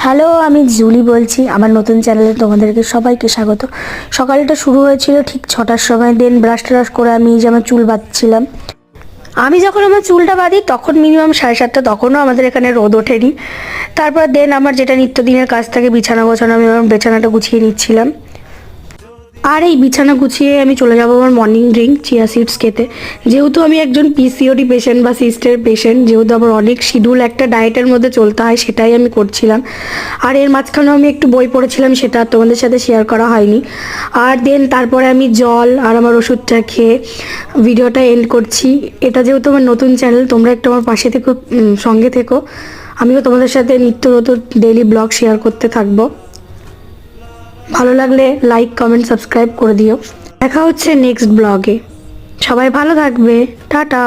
Hello, আমি Julie বলছি। আমার নতুন চ্যানেলে তোমাদেরকে সবাইকে স্বাগত। সকালটা শুরু হয়েছিল ঠিক 6টার সময়। দেন ব্রাশ ট্রাশ করে আমি যে আমার চুল বাঁধছিলাম। আমি যখন আমার চুলটা বাঁধি তখন মিনিমাম 7:30, তখনও আমাদের এখানে রোদ ওঠেনি। তারপর দেন আমার যেটা নিত্যদিনের কাজ থাকে বিছানা গোছানো, আমি আমার বিছানাটা গুছিয়ে নিচ্ছিলাম। আর এই বিছানা গুছিয়ে আমি চলে যাব আমার মর্নিং ড্রিঙ্ক চিয়া সিডস খেতে। যেহেতু আমি একজন পিসিওডি পেশেন্ট বা সিস্টের পেশেন্ট, যেহেতু আমার অনেক শিডিউল একটা ডায়েটের মধ্যে চলতে হয়, সেটাই আমি করছিলাম। আর এর মাঝখানেও আমি একটু বই পড়েছিলাম, সেটা তোমাদের সাথে শেয়ার করা হয়নি। আর দেন তারপরে আমি জল আর আমার ওষুধটা খেয়ে ভিডিওটা এন্ড করছি। এটা যেহেতু আমার নতুন চ্যানেল, তোমরা একটু আমার পাশে থেকো, সঙ্গে থেকো। আমিও তোমাদের সাথে নিত্য নতুন ডেইলি ব্লগ শেয়ার করতে থাকবো। ভালো লাগলে লাইক, কমেন্ট, সাবস্ক্রাইব করে দিও। দেখা হচ্ছে নেক্সট ব্লগে। সবাই ভালো থাকবে। টাটা।